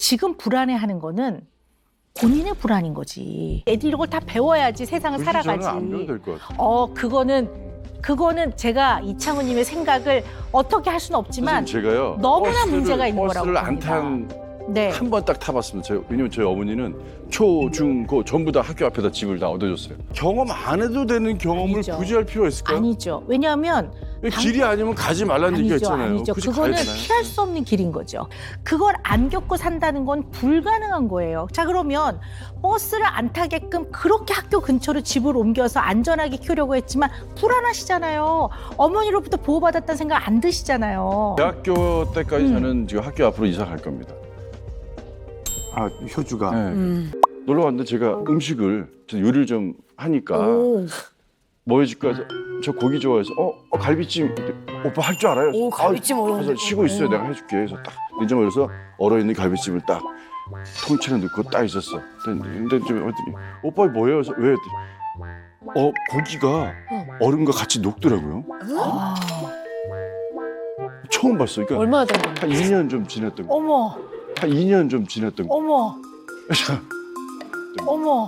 지금 불안해하는 거는 본인의 불안인 거지. 애들이 이걸 다 배워야지 세상을 살아가지. 저는 안 배워도 될 것 같아요. 그거는 제가 이창우님의 생각을 어떻게 할 수는 없지만 제가요. 너무나 문제가 있는 거라고 버스를 안 봅니다. 탄 네. 한 번 딱 타봤습니다. 왜냐면 저희 어머니는 초, 중, 고 전부 다 학교 앞에다 집을 다 얻어줬어요. 경험 안 해도 되는 경험을 아니죠. 굳이 할 필요가 있을까요? 아니죠. 왜냐하면 길이 아니면 가지 말라는 얘기가 있잖아요. 아니죠. 굳이 그거는 가야 되나요? 피할 수 없는 길인 거죠. 그걸 안 겪고 산다는 건 불가능한 거예요. 자, 그러면 버스를 안 타게끔 그렇게 학교 근처로 집을 옮겨서 안전하게 키우려고 했지만 불안하시잖아요. 어머니로부터 보호받았다는 생각 안 드시잖아요. 대학교 때까지 저는 지금 학교 앞으로 이사 갈 겁니다. 아, 효주가. 네. 놀러 갔는데 제가 음식을 요리를 좀 하니까 오. 뭐 해줄까 해서 저 고기 좋아해서 갈비찜 오빠 할 줄 알아요? 오, 갈비찜 어려운데. 그래서 쉬고 있어요. 내가 해줄게. 그래서 딱 늦어버려서 얼어있는 갈비찜을 딱 통째로 넣고 딱 있었어. 근데 좀 했더니 오빠 뭐예요? 그래서 왜? 했더니 고기가 얼음과 같이 녹더라고요. 아, 처음 봤어. 그러니까 얼마나 된 건데? 한 2년 좀 지났던 거. 어머, 한 2년 좀 지났던 거. 어머, 어머.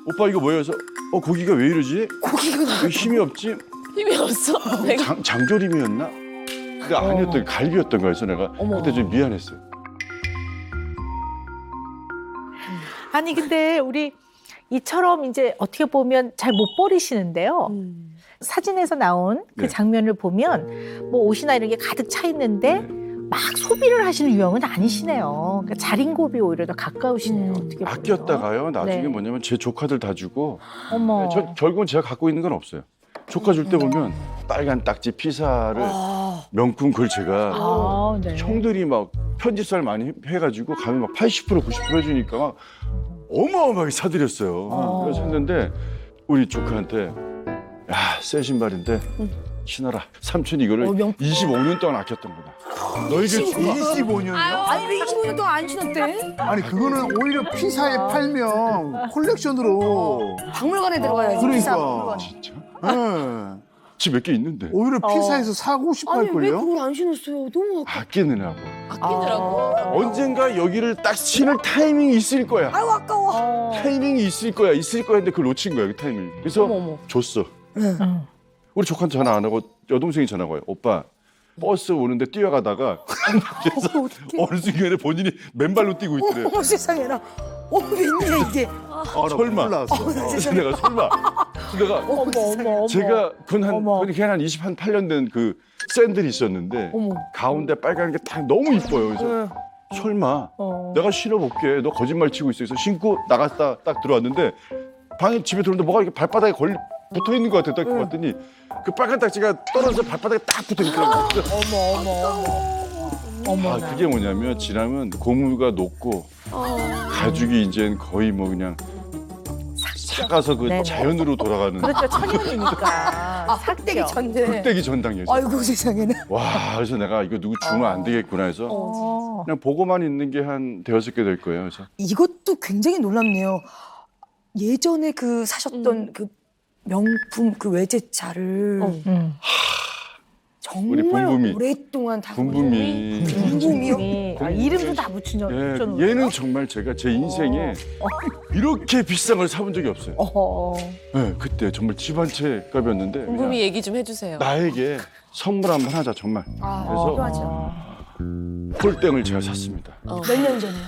오빠 이거 뭐예요? 그래서 고기가 왜 이러지? 고기가 왜 힘이 없지? 힘이 없어. 내가 장조림이었나? 근데 아니었던 갈비였던 거였어 내가. 어머. 그때 좀 미안했어요. 아니 근데 우리 이처럼 이제 어떻게 보면 잘 못 버리시는데요. 사진에서 나온 그 네. 장면을 보면 뭐 옷이나 이런 게 가득 차 있는데 막 소비를 하시는 유형은 아니시네요. 그러니까 자린고비 오히려 더 가까우시네요. 어떻게 보면. 아꼈다가요. 나중에 네. 뭐냐면 제 조카들 다 주고 어머. 결국은 제가 갖고 있는 건 없어요. 조카 줄 때 보면 빨간 딱지 피사를 명품 그걸 제가 아, 네. 형들이 막 편집살 많이 해가지고 가면 막 80% 90% 해주니까 막 어마어마하게 사드렸어요. 그래서 했는데 우리 조카한테 야 새 신발인데 신어라. 삼촌이 이거를 명품. 25년 동안 아꼈던 거다. 너희들 25년이요? 아니 왜 25년 동안 안 신었대? 아니, 그거는 오히려 피사에 팔면 콜렉션으로. 박물관에 들어가야지. 비싼 그러니까. 박물관. 진짜? 예. 집 몇 개 있는데 오히려 피사에서 사고 싶어 아니 왜 할걸요? 그걸 안 신었어요? 너무 아끼느라고. 아끼느라고. 언젠가 여기를 딱 신을 타이밍이 있을 거야. 아유 아까워. 타이밍이 있을 거야 했는데 그걸 놓친 거야 그 타이밍. 그래서 어머. 줬어. 응. 우리 조카한테 전화 안 하고 여동생이 전화가 와요. 오빠 버스 오는데 뛰어가다가 그래서 어느 순간에 본인이 맨발로 뛰고 있더래. 어머 세상에나. 웬일이야 이게. 설마. 올라왔어. 그래서 내가 설마. 그래서 내가 어머. 제가 어머. 그건 한 28년 된 그 샌들이 있었는데 어머. 가운데 빨간 게 다 너무 이뻐요. 그래서 설마 내가 신어볼게. 너 거짓말 치고 있어. 그래서 신고 나갔다 딱 들어왔는데 방에 집에 들어오는데 뭐가 이렇게 발바닥에 붙어 있는 것 같아. 딱 봤더니 그 빨간 딱지가 떨어져서 발바닥에 딱 붙어 있더라고요. 어머. 그게 뭐냐면 지나면 고무가 녹고 가죽이 이제 거의 뭐 그냥 삭아서 그 네네. 자연으로 돌아가는 그렇죠. 천연이니까. 삭대기 전제. 흑대기 전당이었어. 아이고 세상에나. 와, 그래서 내가 이거 누구 주면 안 되겠구나 해서 어. 그냥 보고만 있는 게 한 대여섯 개 될 거예요. 그래서 이것도 굉장히 놀랍네요. 예전에 그 사셨던 그 명품 그 외제차를 응. 우리 정말 붐붐이. 오랫동안 타고 붐붐이. 붐붐이요? 이름도 다 붙여놓은 예, 얘는 정말 제가 제 인생에 이렇게 비싼 걸 사본 적이 없어요. 예, 그때 정말 집 한 채 값이었는데 궁금히 그냥 얘기 좀 해주세요. 나에게 선물 한번 하자 정말. 그래서 필요하죠. 폴땡을 제가 샀습니다. 몇 년 전이요?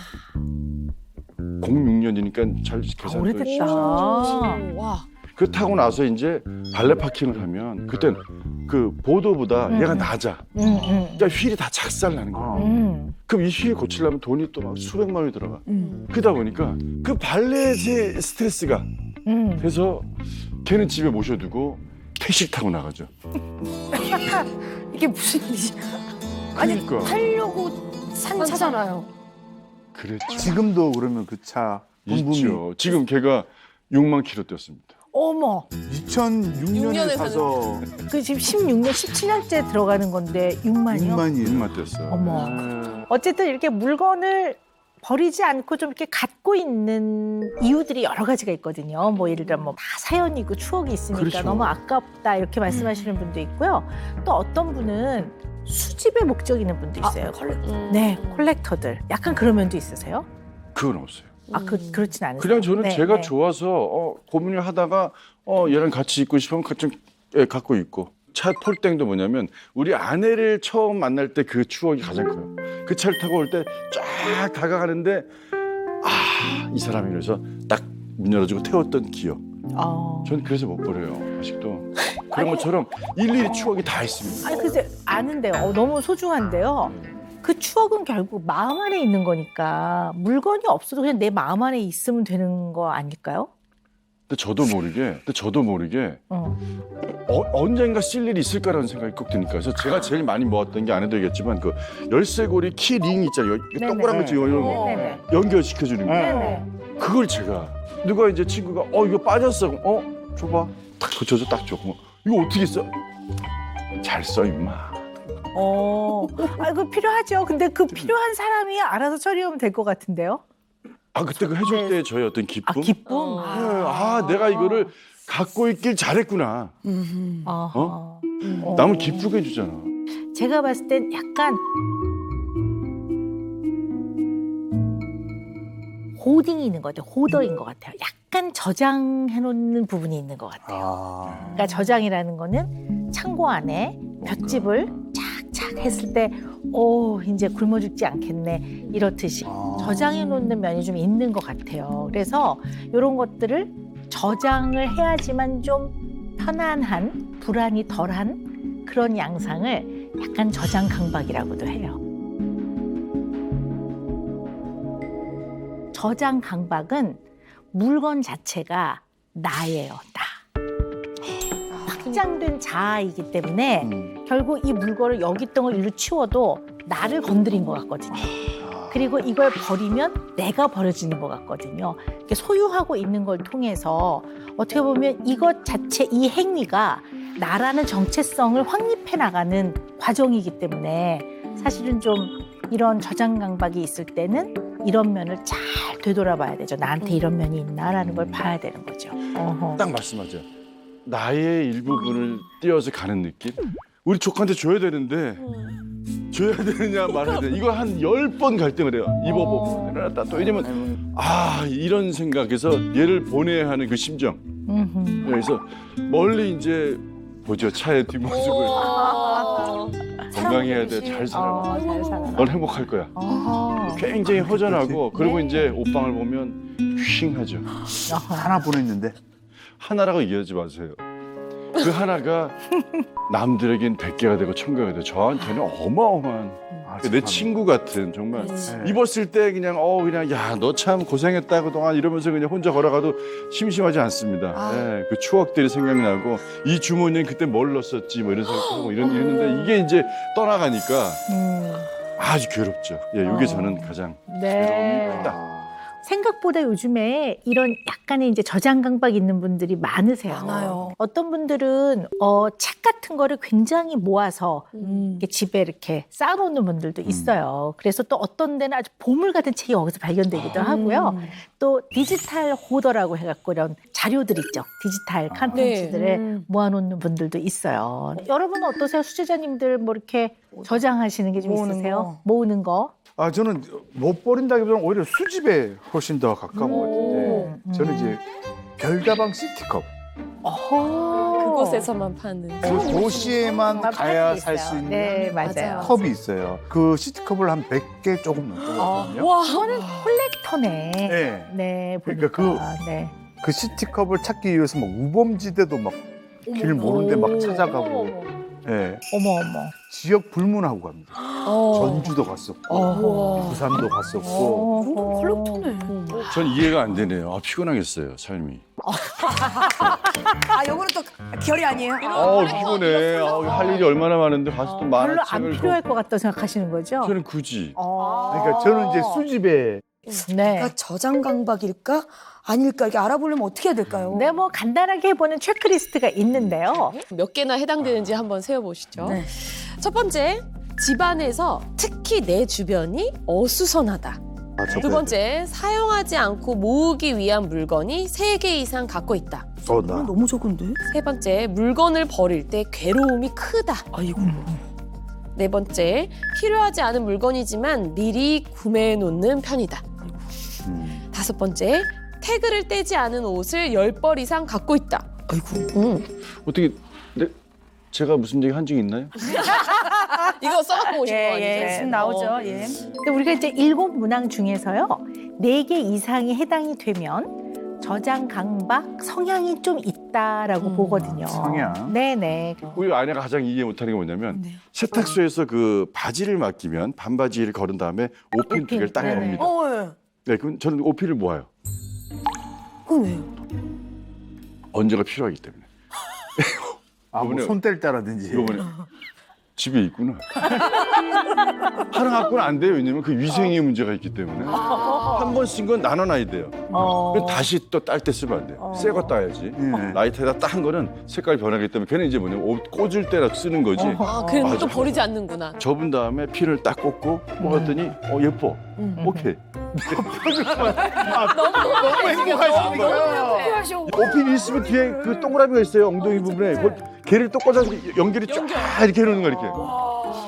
06년이니까 잘 계산도 오래됐다. 와. 그 타고 나서 이제 발레 파킹을 하면 그땐 그 보도보다 얘가 낮아. 그러니까 휠이 다 작살나는 거야. 그럼 이 휠 고치려면 돈이 또 막 수백만 원이 들어가. 그러다 보니까 그 발렛의 스트레스가 돼서 걔는 집에 모셔두고 택시 타고 나가죠. 이게 무슨 일이지? 아니 그러니까. 타려고 산 차잖아요. 그랬죠. 지금도 그러면 그 차 붐붐이 있죠. 지금 걔가 6만 킬로 뛰었습니다. 어머. 2006년에 6년에 사서 그 지금 16년, 17년째 들어가는 건데 6만이요? 6만이 6만 뛰었어요. 어머. 어쨌든 이렇게 물건을 버리지 않고 좀 이렇게 갖고 있는 이유들이 여러 가지가 있거든요. 뭐 예를 들어 뭐 다 사연이 있고 추억이 있으니까 그렇죠. 너무 아깝다 이렇게 말씀하시는 분도 있고요. 또 어떤 분은 수집의 목적 있는 분도 있어요. 네, 콜렉터들. 약간 그런 면도 있으세요? 그건 없어요. 그렇진 않으세요? 그냥 저는 네, 제가 네. 좋아서 고민을 하다가 얘랑 같이 있고 싶으면 같이 갖고 있고. 차 폴땡도 뭐냐면 우리 아내를 처음 만날 때 그 추억이 가장 커요. 그 차를 타고 올 때 쫙 다가가는데 이 사람이 그래서 딱 문 열어주고 태웠던 기억. 전 그래서 못 버려요. 아직도. 그런 것처럼 일일이 추억이 다 있습니다. 아니, 글쎄, 아는데요. 너무 소중한데요. 그 추억은 결국 마음 안에 있는 거니까 물건이 없어도 그냥 내 마음 안에 있으면 되는 거 아닐까요? 근데 저도 모르게 언젠가 쓸 일이 있을까라는 생각이 꼭 드니까. 그래서 제가 제일 많이 모았던 게 안 해도 되겠지만 그 열쇠고리 키 링 있잖아요. 동그란 거 지금 이런 거 네네. 연결시켜주는 거. 네네. 그걸 제가 누가 이제 친구가 이거 빠졌어. 줘봐. 딱 고쳐서 딱 줘. 이거 어떻게 써? 잘 써 임마. 그 필요하죠. 근데 그 필요한 사람이 알아서 처리하면 될 것 같은데요. 그때 그 해줄 때 저의 어떤 기쁨. 기쁨. 내가 이거를 갖고 있길 잘했구나. 남을 기쁘게 해주잖아. 제가 봤을 땐 약간 호딩이 있는 것 같아요. 호더인 것 같아요. 약간 저장해놓는 부분이 있는 것 같아요. 그러니까 저장이라는 거는 창고 안에 볏짚을 착착 했을 때 이제 굶어 죽지 않겠네 이렇듯이 저장해놓는 면이 좀 있는 것 같아요. 그래서 이런 것들을 저장을 해야지만 좀 편안한, 불안이 덜한 그런 양상을 약간 저장 강박이라고도 해요. 저장 강박은 물건 자체가 나예요, 나. 확장된 자아이기 때문에 결국 이 물건을 여기 있던 걸 일로 치워도 나를 건드린 것 같거든요. 그리고 이걸 버리면 내가 버려지는 것 같거든요. 이렇게 소유하고 있는 걸 통해서 어떻게 보면 이것 자체, 이 행위가 나라는 정체성을 확립해 나가는 과정이기 때문에 사실은 좀 이런 저장 강박이 있을 때는 이런 면을 잘 되돌아봐야 되죠. 나한테 이런 면이 있나라는 걸 봐야 되는 거죠. 딱 말씀하죠. 나의 일부분을 띄어서 가는 느낌? 우리 조카한테 줘야 되는데 줘야 되느냐 말아야 되느냐 이거 한 10번 갈등을 해요. 입어보고 내려놨다 또 왜냐면 이런 생각에서 얘를 보내야 하는 그 심정. 그래서 멀리 이제 보죠. 차의 뒷모습을. 건강해야 돼. 잘 살아. 잘 살아. 넌 행복할 거야. 굉장히 허전하고 그리고 네. 이제 옷방을 보면 휘잉하죠. 하나 보냈는데. 하나라고 얘기하지 마세요. 그 하나가 남들에겐 100개가 되고 1000개가 되고 저한테는 어마어마한 내 친구 같은 정말 입었을 때 그냥 야 너 참 고생했다 그동안 이러면서 그냥 혼자 걸어가도 심심하지 않습니다. 네, 그 추억들이 생각나고 이 주머니엔 그때 뭘 넣었었지 뭐 이런 생각하고 이랬는데 이게 이제 떠나가니까 아주 괴롭죠. 이게 저는 가장 괴로움이 크다. 생각보다 요즘에 이런 약간의 이제 저장 강박 있는 분들이 많으세요. 많아요. 어떤 분들은 책 같은 거를 굉장히 모아서 이렇게 집에 이렇게 쌓아놓는 분들도 있어요. 그래서 또 어떤 데는 아주 보물 같은 책이 여기서 발견되기도 하고요. 또 디지털 호더라고 해갖고 이런 자료들 있죠. 디지털 컨텐츠들을 모아놓는 분들도 있어요. 여러분은 어떠세요? 수제자님들 뭐 이렇게 저장하시는 게 좀 모으는 있으세요? 거. 모으는 거? 저는 못 버린다기보다는 오히려 수집에 훨씬 더 가까운 것 같은데 저는 이제 별다방 시티컵 그곳에서만 파는. 그 도시에만 가야 살 수 있는 네, 맞아요. 컵이 있어요. 그 시티컵을 한 100개 조금 넘거든요. 와, 이거는 콜렉터네. 네. 네, 그러니까 보니까. 네. 그 시티컵을 찾기 위해서 막 우범지대도 막 길 모르는데 막 찾아가고 예. 어머. 지역 불문하고 갑니다. 전주도 갔었고 부산도 갔었고 콜렉터네. 전 이해가 안 되네요. 피곤하겠어요, 삶이. 요거는 또 결이 아니에요? 피곤해. 할 일이 얼마나 많은데 가서 또 별로 만화책을 안 필요할 것 같다고 생각하시는 거죠? 저는 굳이. 그러니까 저는 이제 수집에 네. 그러니까 저장 강박일까? 아닐까? 이게 알아보려면 어떻게 해야 될까요? 네, 뭐 간단하게 해보는 체크리스트가 있는데요. 몇 개나 해당되는지 한번 세어보시죠. 네. 첫 번째, 집안에서 특히 내 주변이 어수선하다. 두 번째, 사용하지 않고 모으기 위한 물건이 3개 이상 갖고 있다. 나 너무 적은데? 세 번째, 물건을 버릴 때 괴로움이 크다. 아이고. 네 번째, 필요하지 않은 물건이지만 미리 구매해 놓는 편이다. 다섯 번째, 태그를 떼지 않은 옷을 10벌 이상 갖고 있다. 아이고. 어떻게 제가 무슨 얘기 한 적이 있나요? 이거 써갖고 오신 거 아니죠? 지금 나오죠. 예. 근데 우리가 이제 7문항 중에서요. 4개 이상이 해당이 되면 저장 강박 성향이 좀 있다라고 보거든요. 성향. 네네. 우리 아내가 가장 이해 못하는 게 뭐냐면 세탁소에서 그 바지를 맡기면 반바지를 걸은 다음에 옷핀 2개를 딱 네네. 겁니다. 예. 네, 그럼 저는 옷핀을 모아요. 그건 왜요? 언제가 필요하기 때문에. 뭐 이번에- 손 뗄 때라든지. 이번에 집에 있구나. 하나 갖고는 안 돼요. 왜냐면 그 위생의 문제가 있기 때문에. 한 번 쓴 건 나눠놔야 돼요. 그럼 다시 또 딸 때 쓰면 안 돼요. 새 거 따야지. 예. 라이터에다 딴 거는 색깔이 변하기 때문에 걔는 이제 뭐냐면 옷 꽂을 때라 쓰는 거지. 아, 그래도 맞아. 또 버리지 않는구나. 접은 다음에 핀을 딱 꽂고 꽂았더니 예뻐. 오케이. 너무 행복하시니까요. 옷핀이 있으면 뒤에 그 동그라미가 있어요. 엉덩이 부분에. 그걸 걔를 또 꽂아서 연결이 쫙 이렇게 해놓는 거야 이렇게.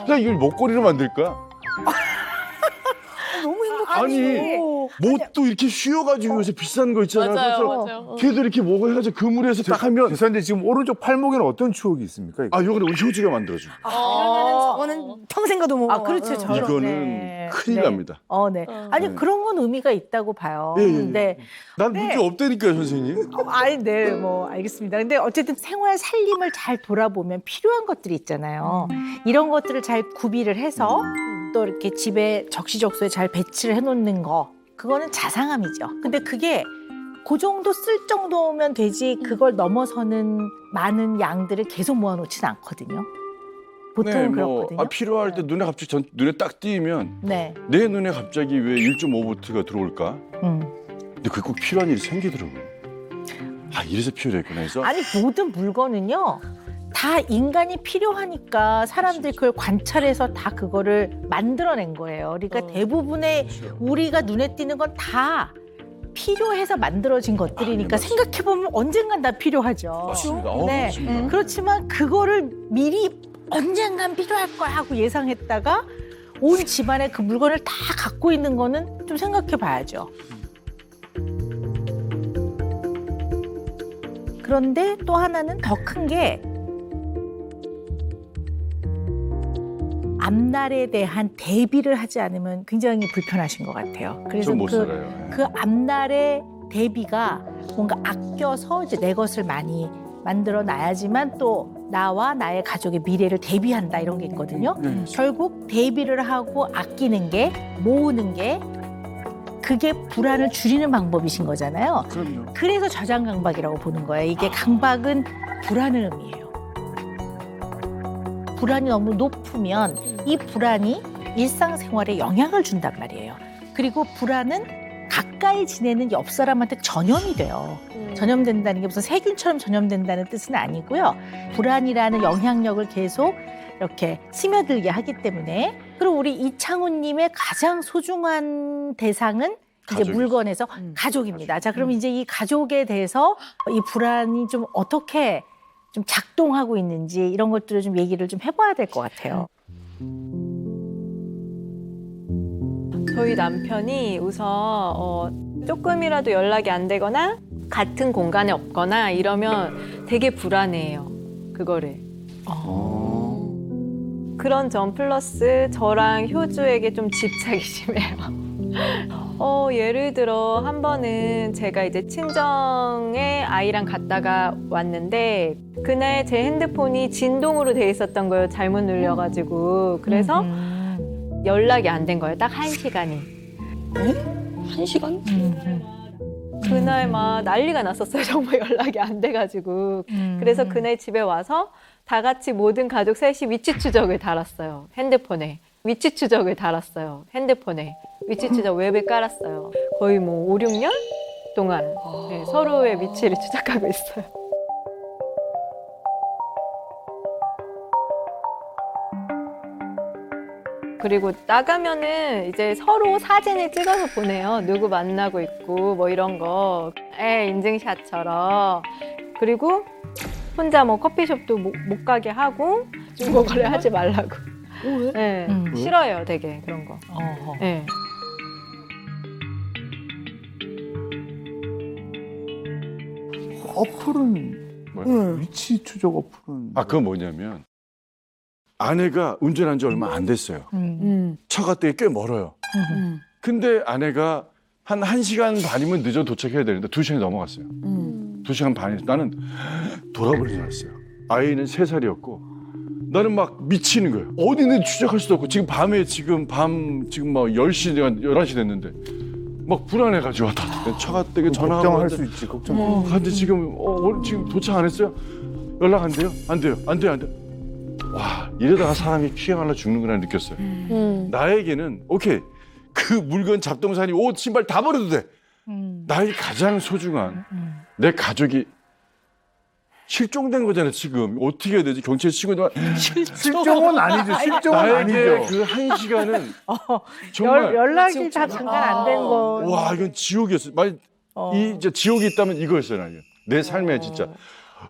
그냥 이걸 목걸이로 만들까? 너무 아니 행복하지. 못도 이렇게 휘어가지고 요새 비싼 거 있잖아요. 맞아요, 그래서 맞아요. 걔도 이렇게 뭐고 해가지고 그물에서 딱 하면 죄송한데 지금 오른쪽 팔목에는 어떤 추억이 있습니까? 이거? 요거는 우리 효주가 만들어줘. 그러면은 저거는 평생 가도 못 아, 그렇죠. 먹어요. 저런, 이거는 네. 큰일 네. 납니다. 네. 아니, 그런 건 의미가 있다고 봐요. 예, 예. 네. 난 문제 없다니까요, 선생님. 아니, 네, 뭐, 알겠습니다. 근데 어쨌든 생활 살림을 잘 돌아보면 필요한 것들이 있잖아요. 이런 것들을 잘 구비를 해서 또 이렇게 집에 적시적소에 잘 배치를 해놓는 거. 그거는 자상함이죠. 근데 그게 그 정도 쓸 정도면 되지 그걸 넘어서는 많은 양들을 계속 모아놓지는 않거든요. 보통은 그렇거든요. 필요할 때 눈에 갑자기 눈에 딱 띄면 네. 내 눈에 갑자기 왜 1.5V가 들어올까? 음. 근데 그게 꼭 필요한 일이 생기더라고요. 이래서 필요했구나 해서. 아니 모든 물건은요 다 인간이 필요하니까 사람들이 그걸 관찰해서 다 그거를 만들어낸 거예요. 그러니까 대부분의 우리가 눈에 띄는 건 다 필요해서 만들어진 것들이니까 맞습니다. 생각해보면 언젠간 다 필요하죠. 맞습니다. 네. 맞습니다. 그렇지만 그거를 미리 언젠간 필요할 거야 하고 예상했다가 온 집안에 그 물건을 다 갖고 있는 거는 좀 생각해 봐야죠. 그런데 또 하나는 더 큰 게 앞날에 대한 대비를 하지 않으면 굉장히 불편하신 것 같아요. 그래서 전 못 살아요. 그 앞날의 대비가 뭔가 아껴서 이제 내 것을 많이 만들어 놔야지만 또 나와 나의 가족의 미래를 대비한다 이런 게 있거든요. 결국 대비를 하고 아끼는 게 모으는 게 그게 불안을 줄이는 방법이신 거잖아요. 그럼요. 그래서 저장 강박이라고 보는 거예요. 이게 강박은 불안을 의미해요. 불안이 너무 높으면 이 불안이 일상생활에 영향을 준단 말이에요. 그리고 불안은 가까이 지내는 옆 사람한테 전염이 돼요. 전염된다는 게 무슨 세균처럼 전염된다는 뜻은 아니고요. 불안이라는 영향력을 계속 이렇게 스며들게 하기 때문에. 그리고 우리 이창훈님의 가장 소중한 대상은 이제 가족이죠. 물건에서 가족입니다. 자, 그럼 이제 이 가족에 대해서 이 불안이 좀 어떻게 좀 작동하고 있는지 이런 것들을 좀 얘기를 좀 해봐야 될 것 같아요. 저희 남편이 우선 조금이라도 연락이 안 되거나 같은 공간에 없거나 이러면 되게 불안해해요. 그거를. 그런 점 플러스 저랑 효주에게 좀 집착이 심해요. 예를 들어 한 번은 제가 이제 친정에 아이랑 갔다가 왔는데 그날 제 핸드폰이 진동으로 돼 있었던 거예요. 잘못 눌려가지고. 그래서 연락이 안 된 거예요. 딱 1시간이. 1시간? 그날 막 난리가 났었어요. 정말 연락이 안 돼가지고. 그래서 그날 집에 와서 다 같이 모든 가족 셋이 위치 추적을 달았어요. 핸드폰에. 위치 추적을 달았어요. 핸드폰에. 위치 추적 웹에 깔았어요. 거의 뭐 5, 6년 동안 네, 서로의 위치를 추적하고 있어요. 그리고 나가면은 이제 서로 사진을 찍어서 보내요. 누구 만나고 있고 뭐 이런 거. 인증샷처럼. 그리고 혼자 뭐 커피숍도 못 가게 하고 중고거래 하지 말라고. 왜? 네, 음. 싫어요, 되게 그런 거. 어허. 네. 어플은 뭐야? 위치 추적 어플은 아, 그건 뭐냐면 아내가 운전한 지 얼마 안 됐어요. 처가 댁이 꽤 멀어요. 근데 아내가 한 1시간 반이면 늦어 도착해야 되는데 2시간이 넘어갔어요. 2시간 반이 나는 돌아버린 줄 알았어요. 아이는 3살이었고 나는 막 미치는 거예요. 어디 있는지 추적할 수도 없고 지금 밤에 지금 막 10시, 11시 됐는데 막 불안해가지고 처가 댁에 전화하고 걱정할 왔는데 수 있지. 걱정. 근데 지금 오늘 지금 도착 안 했어요? 연락 안 돼요? 안 돼요. 안 돼요. 안 돼요. 와, 이러다가 사람이 피해갈라 죽는구나 느꼈어요. 나에게는 오케이. 그 물건, 잡동사니, 옷, 신발 다 버려도 돼. 나에게 가장 소중한 내 가족이 실종된 거잖아요, 지금. 어떻게 해야 되지? 경찰에 치고 실종은 아니죠. 실종은 나에게 아니죠. 그 1시간은 정말 연락이 다 잠깐 안 된 거. 와, 이건 지옥이었어요. 만약 이 이제 지옥이 있다면 이거였어요, 나에게. 내 삶에 진짜.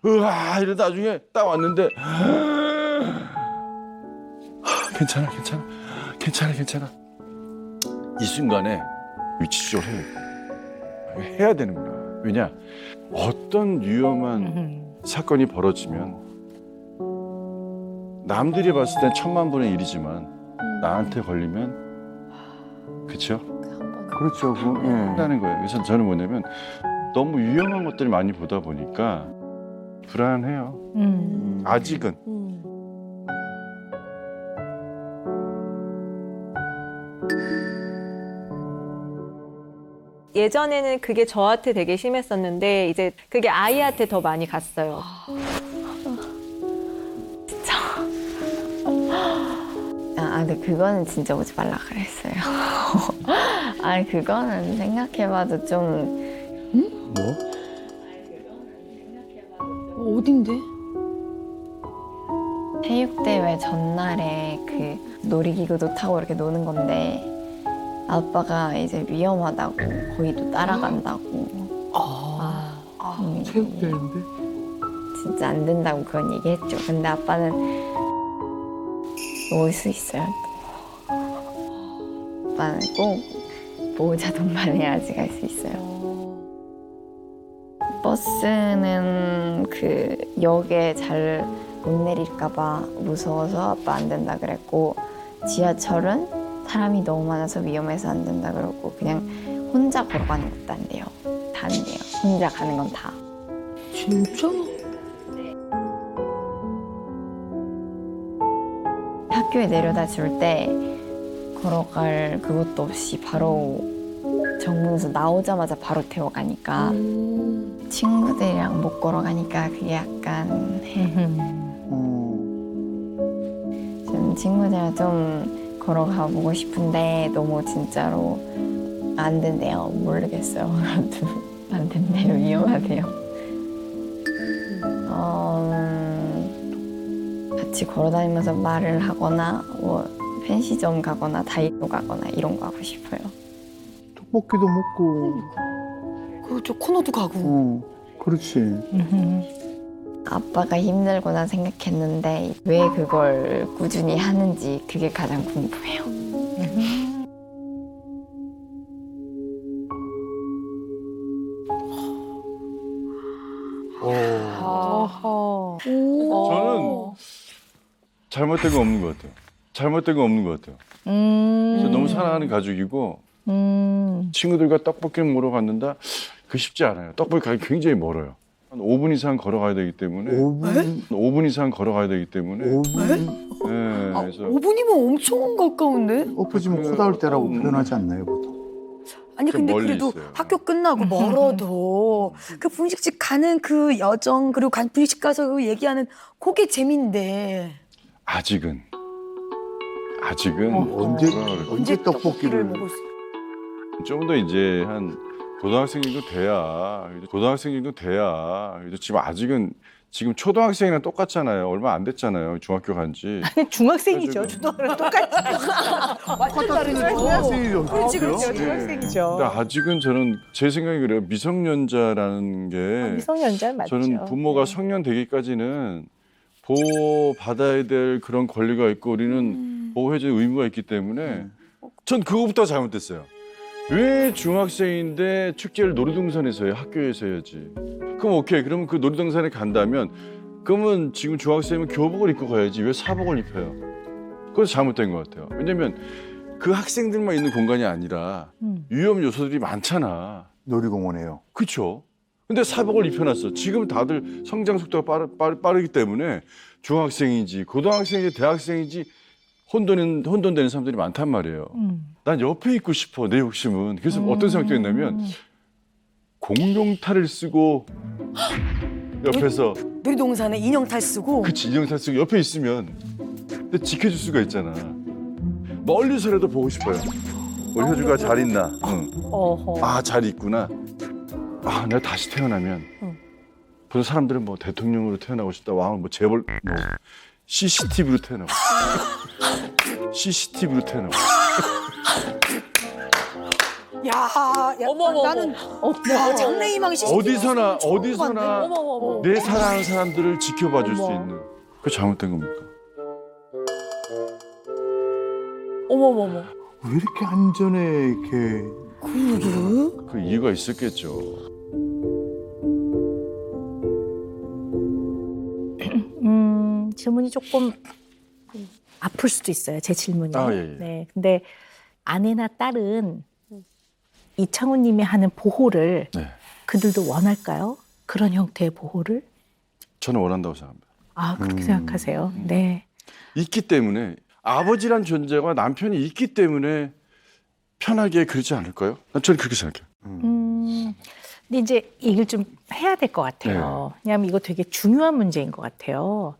으아, 이러다 나중에 딱 왔는데 괜찮아. 이 순간에 위치 추적을 해야 되는구나. 왜냐, 어떤 위험한 사건이 벌어지면 남들이 봤을 땐 천만분의 일이지만 나한테 걸리면 그쵸? 그렇죠. 예. 한다는 거예요. 그래서 저는 뭐냐면 너무 위험한 것들을 많이 보다 보니까 불안해요. 아직은. 예전에는 그게 저한테 되게 심했었는데 이제 그게 아이한테 더 많이 갔어요. 근데 그거는 진짜 오지 말라 그랬어요. 아니, 그거는 생각해봐도 좀. 뭐? 어딘데? 체육대회 전날에 그 놀이기구도 타고 이렇게 노는 건데 아빠가 이제 위험하다고 거기도 따라간다고. 체육대회인데? 진짜 안 된다고 그런 얘기했죠. 근데 아빠는 올 수 있어요. 아빠는 꼭 보호자 동반해야지 갈 수 있어요. 버스는 그 역에 잘 못 내릴까봐 무서워서 아빠 안 된다 그랬고, 지하철은 사람이 너무 많아서 위험해서 안 된다 그러고, 그냥 혼자 걸어 가는 것도 안 돼요. 다 안 돼요. 혼자 가는 건 다. 진짜? 학교에 내려다 줄 때 걸어갈 그것도 없이 바로 정문에서 나오자마자 바로 태워가니까 친구들이랑 못 걸어가니까 그게 약간 좀 친구들이랑 좀 걸어가 보고 싶은데 너무 진짜로 안 된대요. 모르겠어요. 안 된대요. 위험하대요. 같이 걸어다니면서 말을 하거나 뭐 편의점 가거나 다이소 가거나 이런 거 하고 싶어요. 떡볶이도 먹고. 그저 코너도 가고. 그렇지. 아빠가 힘들구나 생각했는데 왜 그걸 꾸준히 하는지 그게 가장 궁금해요. 저는 잘못된 거 없는 것 같아요. 잘못된 거 없는 것 같아요. 그래서 너무 사랑하는 가족이고 친구들과 떡볶이 먹으러 갔는다? 그 쉽지 않아요. 떡볶이 가기 굉장히 멀어요. 한 5분 이상 걸어가야 되기 때문에 5분 이상 걸어가야 되기 때문에 5분? 네, 그래서 5분이면 엄청 가까운데? 엎어지면 코 닿을 때라고 표현하지 않나요, 보통? 아니 좀 근데 멀리 그래도 있어요. 학교 끝나고 멀어도 그 분식집 가는 그 여정, 그리고 분식집 가서 그 얘기하는 그게 재미인데 아직은 언제 언제 떡볶이를 먹을 수 좀 더 이제 한 고등학생 정도 돼야 지금 아직은 지금 초등학생이랑 똑같잖아요. 얼마 안 됐잖아요. 중학교 간지. 아니, 중학생이죠. 가지고. 초등학교랑 똑같이. 완전 다르죠. 중학생이죠. 그렇지, 그렇지. 근데 중학생이죠. 아직은 저는 제 생각이 그래요. 미성년자라는 게 미성년자 맞죠. 저는 부모가 성년 되기까지는 보호받아야 될 그런 권리가 있고 우리는 보호해주는 의무가 있기 때문에 전 그거부터 잘못됐어요. 왜 중학생인데 축제를 놀이동산에서 해요? 학교에서 해야지. 그럼 오케이. 그러면 그 놀이동산에 간다면 그러면 지금 중학생이면 교복을 입고 가야지 왜 사복을 입혀요? 그것도 잘못된 것 같아요. 왜냐면 그 학생들만 있는 공간이 아니라 위험 요소들이 많잖아. 놀이공원에요. 그렇죠. 근데 사복을 입혀놨어. 지금 다들 성장 속도가 빠르기 때문에 중학생인지 고등학생인지 대학생인지 혼돈되는 사람들이 많단 말이에요. 난 옆에 있고 싶어, 내 욕심은. 그래서 어떤 생각도 했냐면 공룡탈을 쓰고 옆에서 놀이동산에 인형탈 쓰고. 그치, 인형탈 쓰고 옆에 있으면 근데 지켜줄 수가 있잖아. 멀리서라도 보고 싶어요. 우리 효주가 잘 있나? 응. 어허. 아, 잘 있구나. 아, 내가 다시 태어나면 보통 사람들은 뭐 대통령으로 태어나고 싶다, 왕을 뭐 재벌, 뭐 CCTV로 태어나고 CCTV로 태어나고. 야, 어머. 나는 야, 장래희망이 어디서나 어머. 내 사랑하는 사람들을 지켜봐 줄 수 있는. 그게 잘못된 겁니까? 어머. 왜 이렇게 안전에 이렇게 그 이유가 있었겠죠. 질문이 조금 아플 수도 있어요. 제 질문이. 아, 예. 네. 근데 아내나 딸은 이창훈님이 하는 보호를 네. 그들도 원할까요? 그런 형태의 보호를? 저는 원한다고 생각합니다. 아, 그렇게 생각하세요. 네. 있기 때문에 아버지란 존재가 남편이 있기 때문에 편하게 그러지 않을까요? 저는 그렇게 생각해요. 근데 이제 얘기를 좀 해야 될 것 같아요. 왜냐하면 이거 되게 중요한 문제인 것 같아요.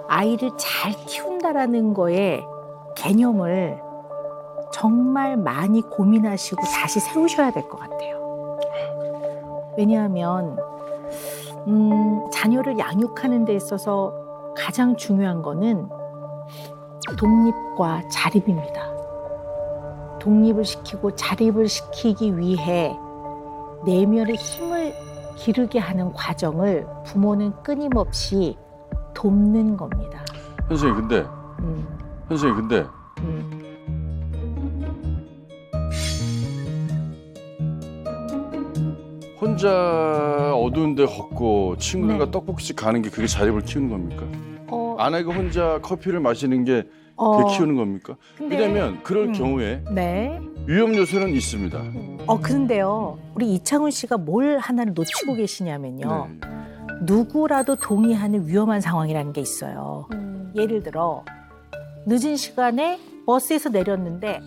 아이를 잘 키운다라는 거에 개념을 정말 많이 고민하시고 다시 세우셔야 될 것 같아요. 왜냐하면 자녀를 양육하는 데 있어서 가장 중요한 거는 독립과 자립입니다. 독립을 시키고 자립을 시키기 위해 내면의 힘을 기르게 하는 과정을 부모는 끊임없이 돕는 겁니다. 선생님 근데 혼자 어두운 데 걷고 친구들과 네. 떡볶이집 가는 게 그게 자립을 키우는 겁니까? 어, 아내가 혼자 커피를 마시는 게 그게 키우는 겁니까? 근데- 왜냐하면 그럴 경우에 네. 위험 요소는 있습니다. 그런데요. 우리 이창훈 씨가 뭘 하나를 놓치고 계시냐면요. 네. 누구라도 동의하는 위험한 상황이라는 게 있어요. 예를 들어 늦은 시간에 버스에서 내렸는데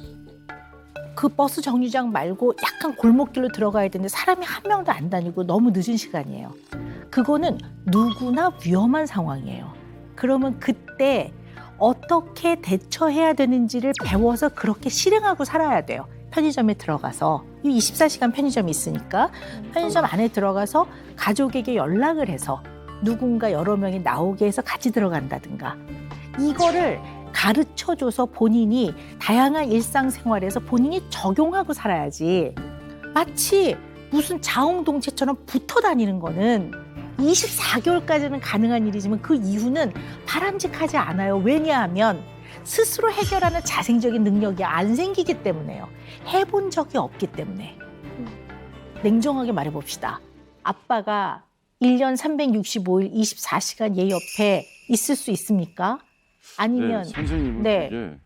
그 버스 정류장 말고 약간 골목길로 들어가야 되는데 사람이 한 명도 안 다니고 너무 늦은 시간이에요. 그거는 누구나 위험한 상황이에요. 그러면 그때 어떻게 대처해야 되는지를 배워서 그렇게 실행하고 살아야 돼요. 편의점에 들어가서 24시간 편의점이 있으니까 편의점 안에 들어가서 가족에게 연락을 해서 누군가 여러 명이 나오게 해서 같이 들어간다든가 이거를 가르쳐줘서 본인이 다양한 일상생활에서 본인이 적용하고 살아야지 마치 무슨 자웅동체처럼 붙어 다니는 거는 24개월까지는 가능한 일이지만 그 이후는 바람직하지 않아요. 왜냐하면 스스로 해결하는 자생적인 능력이 안 생기기 때문에요. 해본 적이 없기 때문에. 냉정하게 말해봅시다. 아빠가 1년 365일 24시간 얘 옆에 있을 수 있습니까? 아니면 선생님은 네. 그게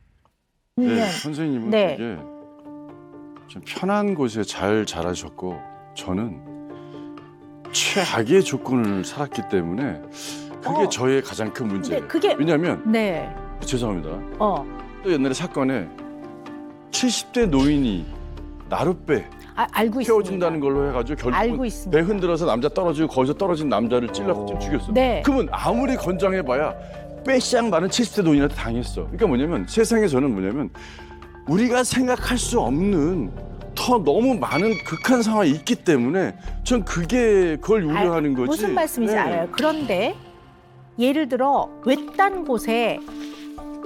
아니면 선생님은 네. 그게 좀 편한 곳에 잘 자라셨고 저는 최악의 조건을 살았기 때문에 그게 저의 가장 큰 문제예요. 근데 그게 왜냐하면 네. 죄송합니다. 또 옛날에 사건에 70대 노인이 나룻배 알고 있습니다. 태워준다는 걸로 해가지고 알고 결국은 있습니다. 배 흔들어서 남자 떨어지고 거기서 떨어진 남자를 찔러 죽였어. 네. 그러면 아무리 건장해봐야 빼쌍 나는 70대 노인한테 당했어. 그러니까 뭐냐면 세상에서는 뭐냐면 우리가 생각할 수 없는 더 너무 많은 극한 상황이 있기 때문에 전 그걸 우려하는 거지. 무슨 말씀인지 네. 알아요. 그런데 예를 들어 외딴 곳에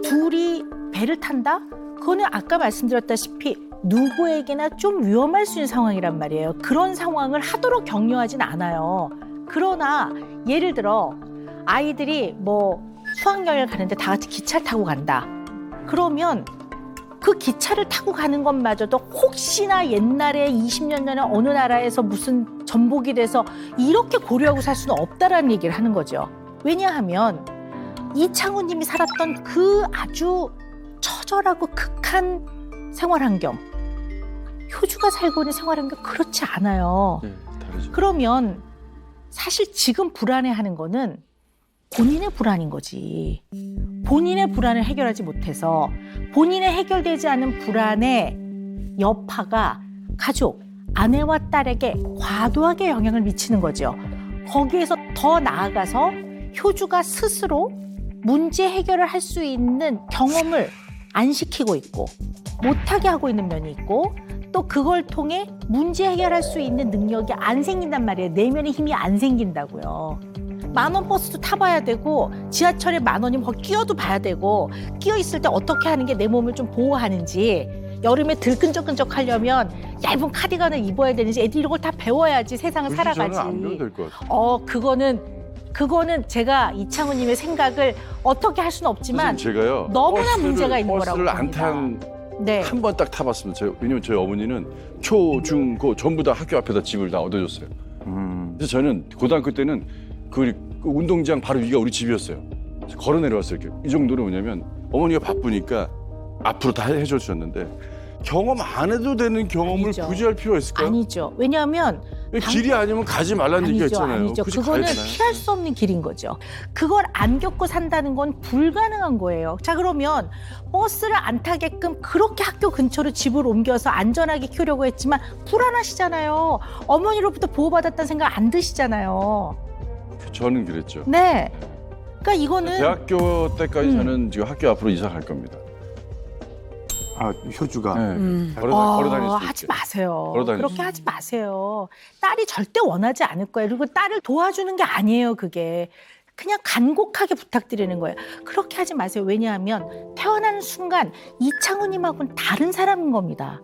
둘이 배를 탄다? 그거는 아까 말씀드렸다시피 누구에게나 좀 위험할 수 있는 상황이란 말이에요. 그런 상황을 하도록 격려하진 않아요. 그러나 예를 들어 아이들이 뭐 수학여행을 가는데 다 같이 기차를 타고 간다. 그러면 그 기차를 타고 가는 것마저도 혹시나 옛날에 20년 전에 어느 나라에서 무슨 전복이 돼서 이렇게 고려하고 살 수는 없다라는 얘기를 하는 거죠. 왜냐하면 이창훈 님이 살았던 그 아주 처절하고 극한 생활 환경, 효주가 살고 있는 생활 환경 그렇지 않아요. 네, 다르죠. 그러면 사실 지금 불안해하는 거는 본인의 불안인 거지. 본인의 불안을 해결하지 못해서 본인의 해결되지 않은 불안의 여파가 가족, 아내와 딸에게 과도하게 영향을 미치는 거죠. 거기에서 더 나아가서 효주가 스스로 문제 해결을 할 수 있는 경험을 안 시키고 있고 못하게 하고 있는 면이 있고 또 그걸 통해 문제 해결할 수 있는 능력이 안 생긴단 말이에요. 내면의 힘이 안 생긴다고요. 10,000원 버스도 타봐야 되고 지하철에 10,000원이면 거기 끼어도 봐야 되고 끼어 있을 때 어떻게 하는 게 내 몸을 좀 보호하는지 여름에 들끈적끈적 하려면 얇은 카디건을 입어야 되는지 애들이 이런 걸 다 배워야지 세상을 굳이 살아가지. 저는 안 배워도 될 것 같아요. 그거는 제가 이창훈님의 생각을 어떻게 할 수는 없지만 선생님, 제가요 너무나 문제가 있는 거라고 버스를 안 봅니다. 탄 네. 한 번 딱 타봤습니다. 왜냐면 저희 어머니는 초, 중, 고 전부 다 학교 앞에다 집을 다 얻어줬어요. 그래서 저는 고등학교 때는 그 운동장 바로 위가 우리 집이었어요. 그래서 걸어 내려왔어요. 이렇게. 이 정도로 뭐냐면 어머니가 바쁘니까 앞으로 다 해주셨는데 경험 안 해도 되는 경험을 아니죠. 굳이 할 필요가 있을까요? 아니죠. 왜냐하면 길이 아니면 가지 말라는 얘기가 있잖아요. 아니죠. 굳이 그거는 가야 되나요? 피할 수 없는 길인 거죠. 그걸 안 겪고 산다는 건 불가능한 거예요. 자, 그러면 버스를 안 타게끔 그렇게 학교 근처로 집을 옮겨서 안전하게 키우려고 했지만 불안하시잖아요. 어머니로부터 보호받았다는 생각 안 드시잖아요. 저는 그랬죠. 네. 그러니까 이거는 대학교 때까지 저는 지금 학교 앞으로 이사 갈 겁니다. 아, 효주가. 네. 걸어 다닐 수 있게. 하지 마세요. 걸어 다닐 수 그렇게 있게. 하지 마세요. 딸이 절대 원하지 않을 거예요. 그리고 딸을 도와주는 게 아니에요, 그게. 그냥 간곡하게 부탁드리는 거예요. 그렇게 하지 마세요. 왜냐하면 태어나는 순간 이창훈님하고는 다른 사람인 겁니다.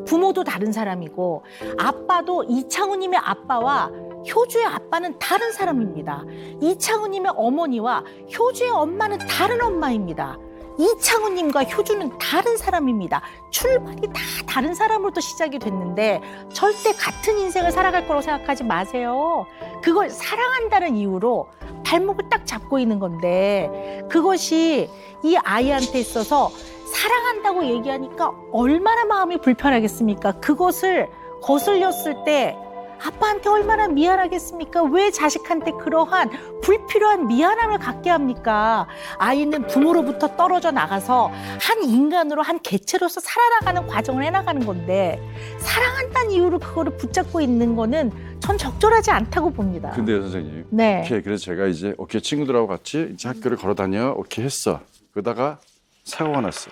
부모도 다른 사람이고 아빠도 이창훈님의 아빠와 효주의 아빠는 다른 사람입니다. 이창훈님의 어머니와 효주의 엄마는 다른 엄마입니다. 이창훈님과 효주는 다른 사람입니다. 출발이 다 다른 사람으로부터 시작이 됐는데 절대 같은 인생을 살아갈 거라고 생각하지 마세요. 그걸 사랑한다는 이유로 발목을 딱 잡고 있는 건데 그것이 이 아이한테 있어서 사랑한다고 얘기하니까 얼마나 마음이 불편하겠습니까? 그것을 거슬렸을 때 아빠한테 얼마나 미안하겠습니까? 왜 자식한테 그러한 불필요한 미안함을 갖게 합니까? 아이는 부모로부터 떨어져 나가서 한 인간으로 한 개체로서 살아나가는 과정을 해나가는 건데 사랑한다는 이유로 그거를 붙잡고 있는 거는 전 적절하지 않다고 봅니다. 근데요, 선생님. 네. 오케이, 그래서 제가 이제 오케이 친구들하고 같이 이제 학교를 걸어 다녀 오케이 했어. 그러다가 사고가 났어.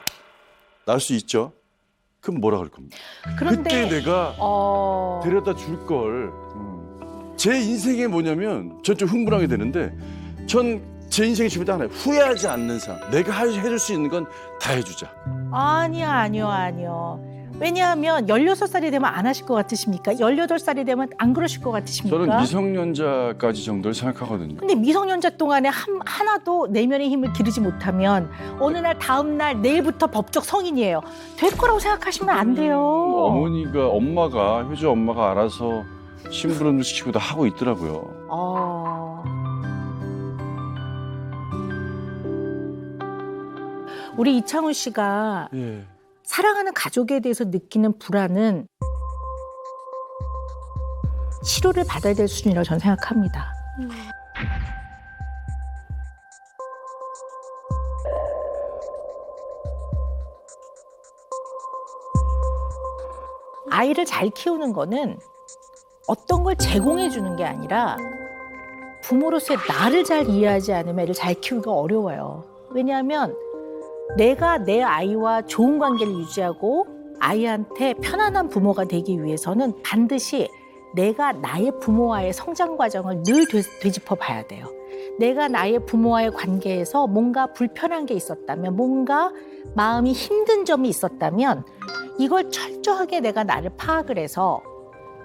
날 수 있죠. 그럼 뭐라 그럴 겁니까? 그런데 그때 내가 데려다 줄 걸. 제 인생에 뭐냐면 전 좀 흥분하게 되는데 전 제 인생의 주변에 하나예요. 후회하지 않는 삶. 내가 해줄 수 있는 건 다 해주자. 아니요. 왜냐하면 16살이 되면 안 하실 것 같으십니까? 18살이 되면 안 그러실 것 같으십니까? 저는 미성년자까지 정도를 생각하거든요. 근데 미성년자 동안에 하나도 내면의 힘을 기르지 못하면 어느 날 다음 날 내일부터 법적 성인이에요. 될 거라고 생각하시면 안 돼요. 엄마가 효주 엄마가 알아서 심부름도 시키고 다 하고 있더라고요. 우리 이창훈 씨가 예. 사랑하는 가족에 대해서 느끼는 불안은 치료를 받아야 될 수준이라고 저는 생각합니다. 아이를 잘 키우는 거는 어떤 걸 제공해 주는 게 아니라 부모로서의 나를 잘 이해하지 않으면 애를 잘 키우기가 어려워요. 왜냐하면 내가 내 아이와 좋은 관계를 유지하고 아이한테 편안한 부모가 되기 위해서는 반드시 내가 나의 부모와의 성장 과정을 늘 되짚어 봐야 돼요. 내가 나의 부모와의 관계에서 뭔가 불편한 게 있었다면, 뭔가 마음이 힘든 점이 있었다면 이걸 철저하게 내가 나를 파악을 해서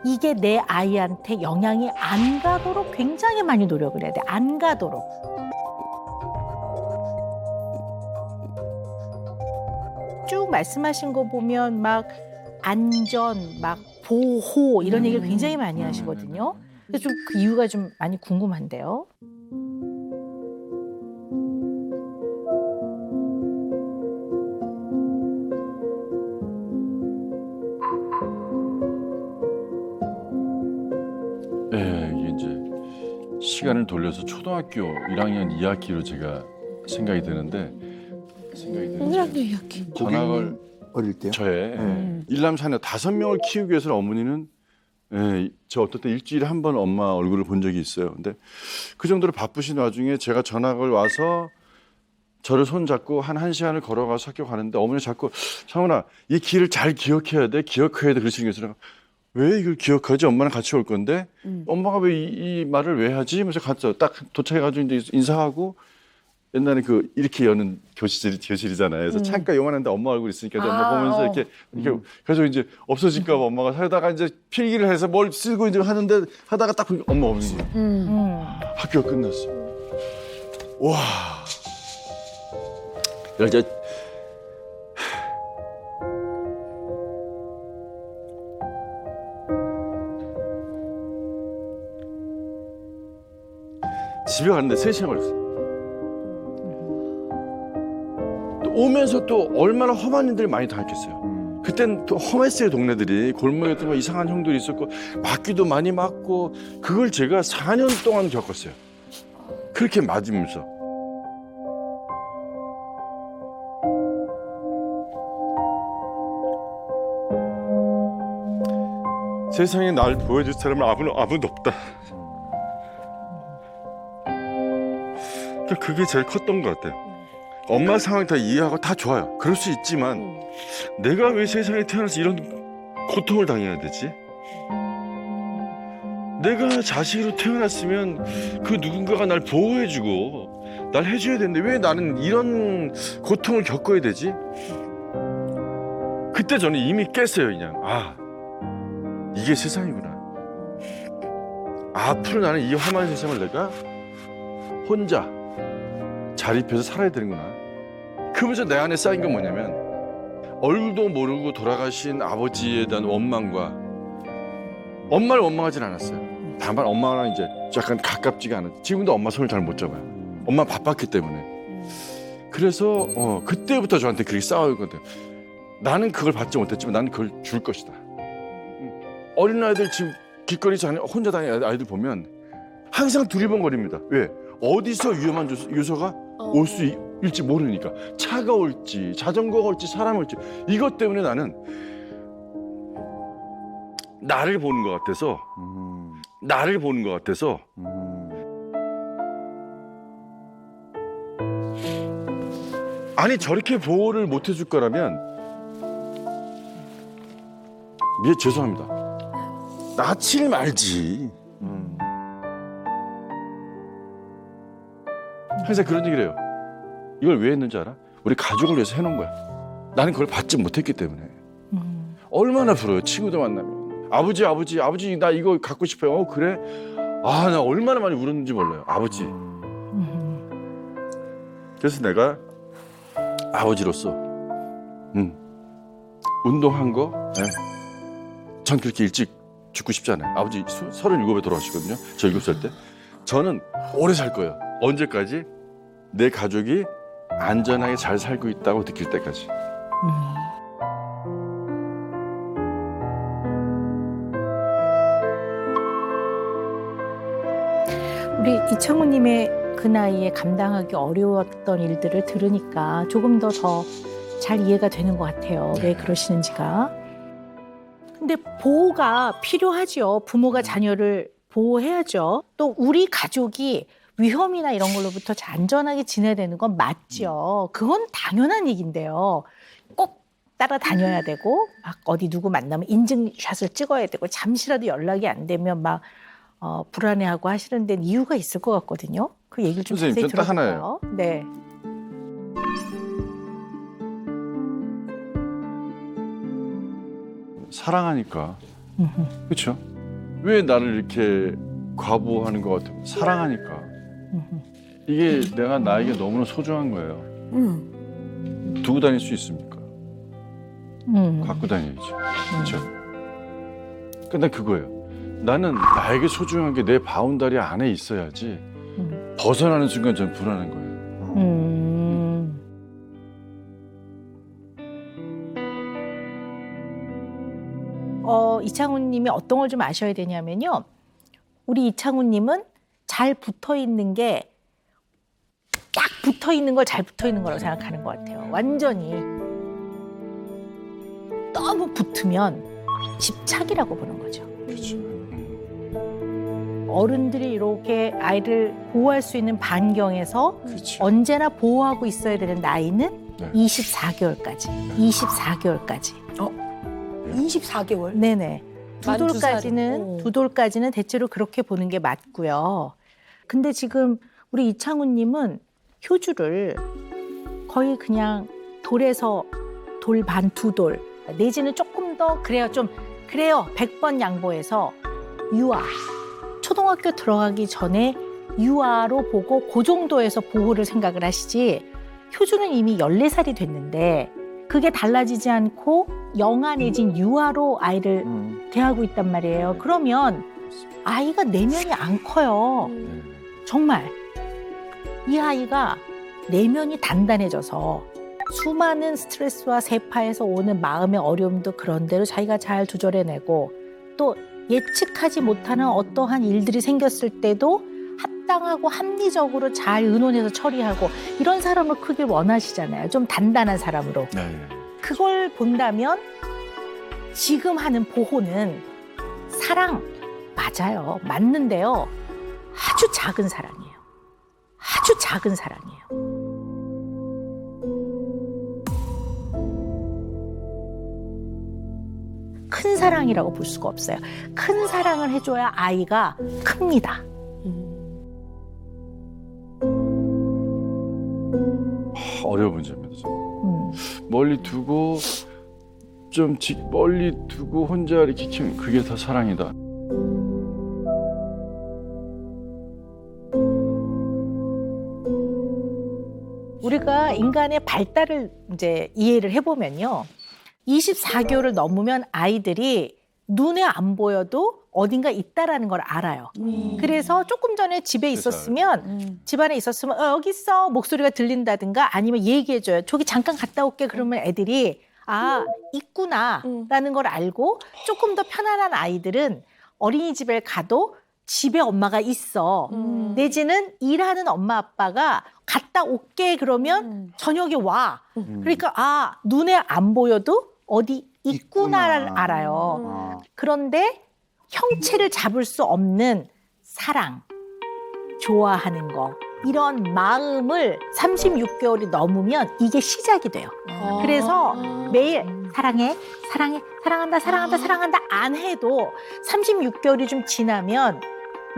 이게 내 아이한테 영향이 안 가도록 굉장히 많이 노력을 해야 돼. 안 가도록. 쭉 말씀하신 거 보면 막 안전, 막 보호 이런 얘기를 굉장히 많이 하시거든요. 그래서 좀 그 이유가 좀 많이 궁금한데요. 예, 이게 이제 시간을 돌려서 초등학교 1학년 2학기로 제가 생각이 드는데 전학을 어릴 때요? 저의 일남 사녀 5명을 키우기 위해서는 어머니는 저 어떨 때 일주일에 한 번 엄마 얼굴을 본 적이 있어요. 근데 그 정도로 바쁘신 와중에 제가 전학을 와서 저를 손잡고 한 1시간을 걸어가서 학교 가는데 어머니 자꾸 상훈아 이 길을 잘 기억해야 돼 그러시는 게 있어요. 왜 이걸 기억하지? 엄마랑 같이 올 건데 엄마가 왜 이 말을 왜 하지? 하면서 갔죠. 딱 도착해가지고 이제 인사하고 옛날에 그 이렇게 여는 교실이잖아요. 그래서 창가 요만한데 엄마 얼굴 있으니까 엄마 보면서 이렇게 그래서 이제 없어질까 봐 엄마가 살다가 이제 필기를 해서 뭘 쓰고 이제 하는데 하다가 딱 보니까 엄마 없는 거야. 학교가 끝났어. 와. 이제 집에 갔는데 3시간 걸렸어요. 또 오면서 또 얼마나 험한 일들이 많이 당했겠어요. 그땐 또 험했어요. 동네들이 골목에 또 이상한 형들이 있었고 맞기도 많이 맞고 그걸 제가 4년 동안 겪었어요. 그렇게 맞으면서. 세상에 날 보여줄 사람은 아무도 없다. 그게 제일 컸던 것 같아요. 엄마 상황 다 이해하고 다 좋아요. 그럴 수 있지만 내가 왜 세상에 태어나서 이런 고통을 당해야 되지? 내가 자식으로 태어났으면 그 누군가가 날 보호해주고 날 해줘야 되는데 왜 나는 이런 고통을 겪어야 되지? 그때 저는 이미 깼어요. 그냥 이게 세상이구나. 앞으로 나는 이 험한 세상을 내가 혼자 자립해서 살아야 되는구나. 그러면서 내 안에 쌓인 건 뭐냐면 얼굴도 모르고 돌아가신 아버지에 대한 원망과 엄마를 원망하진 않았어요. 다만 엄마랑 이제 약간 가깝지가 않아요. 지금도 엄마 손을 잘 못 잡아요. 엄마 바빴기 때문에. 그래서 그때부터 저한테 그렇게 싸우거든요. 나는 그걸 받지 못했지만 나는 그걸 줄 것이다. 어린아이들 지금 길거리에서 혼자 다니는 아이들 보면 항상 두리번거립니다. 왜? 어디서 위험한 요소가 올 수 있을지 모르니까. 차가 올지 자전거가 올지 사람이 올지 이것 때문에 나는 나를 보는 것 같아서 아니 저렇게 보호를 못 해줄 거라면 죄송합니다. 낳지 말지. 항상 그런 얘기를 해요. 이걸 왜 했는지 알아? 우리 가족을 위해서 해놓은 거야. 나는 그걸 받지 못했기 때문에. 얼마나 부러워요. 친구들 만나면. 아버지 나 이거 갖고 싶어요. 그래? 나 얼마나 많이 울었는지 몰라요. 아버지. 그래서 내가 아버지로서 운동한 거 전 그렇게 일찍 죽고 싶지 않아요. 아버지 37에 돌아가시거든요. 저 7살 때. 저는 오래 살 거예요. 언제까지? 내 가족이 안전하게 잘 살고 있다고 느낄 때까지. 우리 이창호님의 그 나이에 감당하기 어려웠던 일들을 들으니까 조금 더 잘 이해가 되는 것 같아요. 왜 그러시는지가. 근데 보호가 필요하죠. 부모가 자녀를 보호해야죠. 또 우리 가족이 위험이나 이런 걸로부터 안전하게 지내야 되는 건 맞죠. 그건 당연한 얘기인데요. 꼭 따라다녀야 되고 막 어디 누구 만나면 인증샷을 찍어야 되고 잠시라도 연락이 안 되면 막 불안해하고 하시는 데는 이유가 있을 것 같거든요. 그 얘기를 좀 자세히 선생님, 딱 들어볼까요? 네. 사랑하니까 그렇죠? 왜 나를 이렇게 과부하는 것 같아? 사랑하니까. 이게 내가 나에게 너무나 소중한 거예요. 두고 다닐 수 있습니까? 갖고 다녀야지. 그렇죠? 근데 그거예요. 나는 나에게 소중한 게 내 바운다리 안에 있어야지 벗어나는 순간 전 불안한 거예요. 이창훈님이 어떤 걸 좀 아셔야 되냐면요. 우리 이창훈님은 잘 붙어 있는 게 딱 붙어 있는 걸 잘 붙어 있는 거라고 생각하는 것 같아요. 완전히 너무 붙으면 집착이라고 보는 거죠. 그렇죠. 어른들이 이렇게 아이를 보호할 수 있는 반경에서 그렇죠. 언제나 보호하고 있어야 되는 나이는 네. 24개월까지. 24개월까지. 24개월. 네네. 만 두 살이고. 두 돌까지는 대체로 그렇게 보는 게 맞고요. 근데 지금 우리 이창훈님은 효주를 거의 그냥 돌에서 돌 반 두 돌 내지는 조금 더 그래요. 100번 양보해서 유아. 초등학교 들어가기 전에 유아로 보고 그 정도에서 보호를 생각을 하시지 효주는 이미 14살이 됐는데 그게 달라지지 않고 영아 내진 유아로 아이를 대하고 있단 말이에요. 그러면 아이가 내면이 안 커요. 정말. 이 아이가 내면이 단단해져서 수많은 스트레스와 세파에서 오는 마음의 어려움도 그런대로 자기가 잘 조절해내고 또 예측하지 못하는 어떠한 일들이 생겼을 때도 합당하고 합리적으로 잘 의논해서 처리하고 이런 사람을 크게 원하시잖아요. 좀 단단한 사람으로. 네. 그걸 본다면 지금 하는 보호는 사랑 맞아요. 맞는데요. 아주 작은 사랑이에요. 아주 작은 사랑이에요. 큰 사랑이라고 볼 수가 없어요. 큰 사랑을 해줘야 아이가 큽니다. 어려운 문제입니다. 멀리 두고 멀리 두고 혼자 이렇게 키우는 그게 다 사랑이다. 우리가 인간의 발달을 이제 이해를 해보면요. 24개월을 넘으면 아이들이 눈에 안 보여도 어딘가 있다라는 걸 알아요. 그래서 조금 전에 집에 있었으면 집안에 있었으면 여기 있어 목소리가 들린다든가 아니면 얘기해줘요. 저기 잠깐 갔다 올게 그러면 애들이 아 있구나라는 걸 알고 조금 더 편안한 아이들은 어린이집에 가도 집에 엄마가 있어. 내지는 일하는 엄마 아빠가 갔다 올게 그러면 저녁에 와. 그러니까 아 눈에 안 보여도 어디 있구나를 알아요. 그런데 형체를 잡을 수 없는 사랑, 좋아하는 거 이런 마음을 36개월이 넘으면 이게 시작이 돼요. 그래서 매일 사랑해, 사랑해, 사랑한다, 사랑한다, 사랑한다 안 해도 36개월이 좀 지나면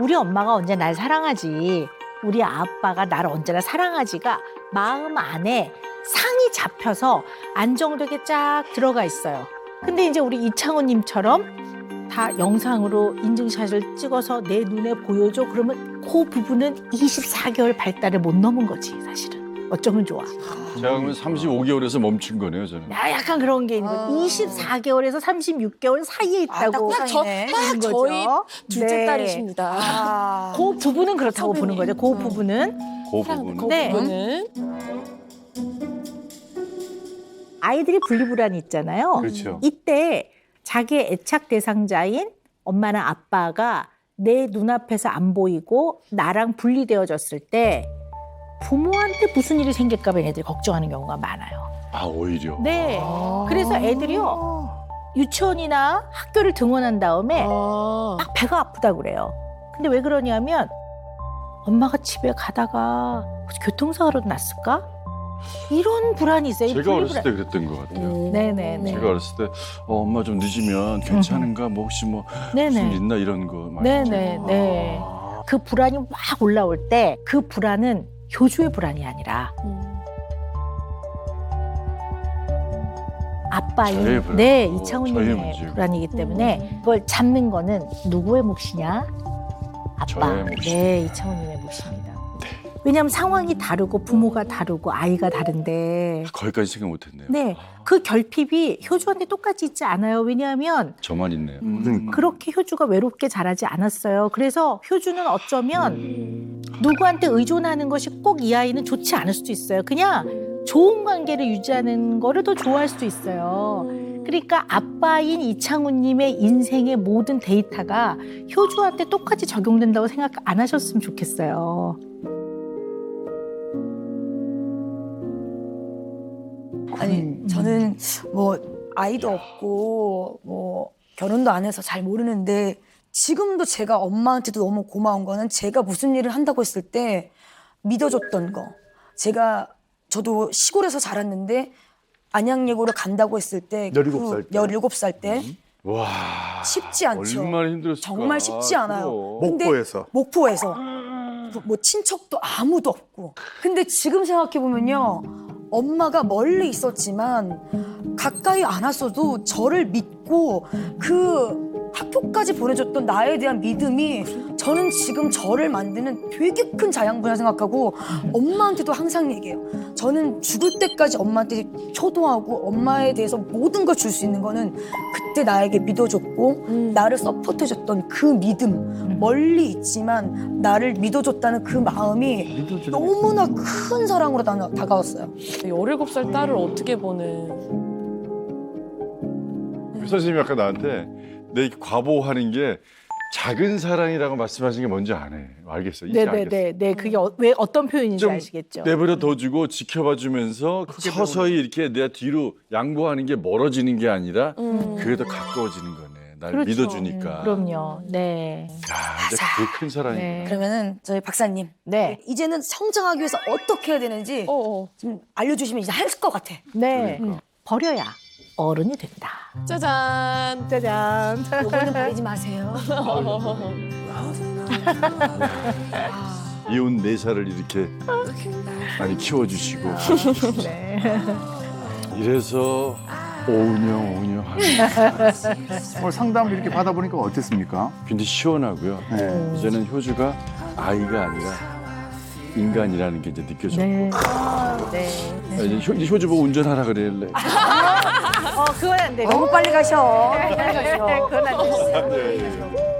우리 엄마가 언제 날 사랑하지, 우리 아빠가 나를 언제나 사랑하지가 마음 안에 상이 잡혀서 안정되게 쫙 들어가 있어요. 근데 이제 우리 이창호님처럼 다 영상으로 인증샷을 찍어서 내 눈에 보여줘. 그러면 그 부분은 24개월 발달을 못 넘은 거지 사실은. 어쩌면 좋아. 제가 그러면 35개월에서 멈춘 거네요, 저는. 약간 그런 게 있는 거예요. 24개월에서 36개월 사이에 있다고 딱 보는 거죠. 저희 둘째 네. 딸이십니다. 그 부분은 그렇다고 보는 거죠. 그 부분은. 그 부분은. 네. 부분은 아이들이 분리불안이 있잖아요. 그렇죠. 이때 자기의 애착 대상자인 엄마나 아빠가 내 눈앞에서 안 보이고 나랑 분리되어졌을 때 부모한테 무슨 일이 생길까 봐 애들이 걱정하는 경우가 많아요. 아, 오히려. 네. 그래서 애들이요. 유치원이나 학교를 등원한 다음에 막 배가 아프다고 그래요. 근데 왜 그러냐면 엄마가 집에 가다가 혹시 교통사고로 났을까? 이런 불안이 있어요. 제가 어렸을 때 그랬던 것 같아요. 네네네. 제가 어렸을 때 엄마 좀 늦으면 괜찮은가? 뭐 혹시 뭐 무슨 일 네네. 있나 이런 거 막. 네네네. 그 불안이 확 올라올 때 그 불안은 효주의 불안이 아니라 아빠인 저의 불안. 네 저의 이창훈님의 문제고. 불안이기 때문에 그걸 잡는 거는 누구의 몫이냐? 아빠. 저의 몫입니다. 네 이창훈님의 몫입니다. 왜냐하면 상황이 다르고 부모가 다르고 아이가 다른데 거기까지 생각 못했네요. 네 그 결핍이 효주한테 똑같이 있지 않아요. 왜냐하면 저만 있네요. 그렇게 효주가 외롭게 자라지 않았어요. 그래서 효주는 어쩌면 누구한테 의존하는 것이 꼭 이 아이는 좋지 않을 수도 있어요. 그냥 좋은 관계를 유지하는 거를 더 좋아할 수도 있어요. 그러니까 아빠인 이창훈님의 인생의 모든 데이터가 효주한테 똑같이 적용된다고 생각 안 하셨으면 좋겠어요. 아니 저는 뭐 아이도 없고 뭐 결혼도 안 해서 잘 모르는데 지금도 제가 엄마한테도 너무 고마운 거는 제가 무슨 일을 한다고 했을 때 믿어줬던 거. 저도 시골에서 자랐는데 안양예고를 간다고 했을 때 17살 때. 17살 때 와. 쉽지 않죠. 얼마나 힘들었을까. 정말 쉽지 않아요. 그럼. 근데 목포에서. 목포에서 뭐 친척도 아무도 없고. 근데 지금 생각해 보면요, 엄마가 멀리 있었지만 가까이 안 왔어도 저를 믿고 그 학교까지 보내줬던 나에 대한 믿음이 저는 지금 저를 만드는 되게 큰 자양분이라 생각하고 엄마한테도 항상 얘기해요. 저는 죽을 때까지 엄마한테 효도하고 엄마에 대해서 모든 걸 줄 수 있는 거는 그때 나에게 믿어줬고 나를 서포트해줬던 그 믿음, 멀리 있지만 나를 믿어줬다는 그 마음이 너무나 큰 사랑으로 다가왔어요. 17살 딸을 어떻게 보는. 선생님이 아까 나한테 내 이렇게 과보하는 게 작은 사랑이라고 말씀하신 게 뭔지 알겠어요. 이제 알겠어요. 네네네. 그게 왜 어떤 표현인지 좀 아시겠죠? 내버려 둬주고 지켜봐 주면서 서서히 이렇게 내 뒤로 양보하는 게 멀어지는 게 아니라 그게 더 가까워지는 거네. 날 그렇죠. 믿어주니까. 그럼요. 네. 야, 이제 그게 큰 사랑이구나. 네. 그러면은 저희 박사님, 네. 이제는 성장하기 위해서 어떻게 해야 되는지 좀 알려주시면 이제 할 것 같아. 네. 그러니까. 버려야 어른이 된다. 짜잔. 짜잔. 요거는 버리지 마세요. 이혼 4살을 이렇게 많이 키워주시고 네. 이래서 오은영 하는 오늘 상담 이렇게 받아보니까 어땠습니까? 굉장히 시원하고요. 네. 이제는 효주가 아이가 아니라 인간이라는 게 이제 느껴졌고 네. 네. 이제 효주 보고 운전하라 그래래. 그건 안 돼. 너무 빨리 가셔. 그건 안 돼.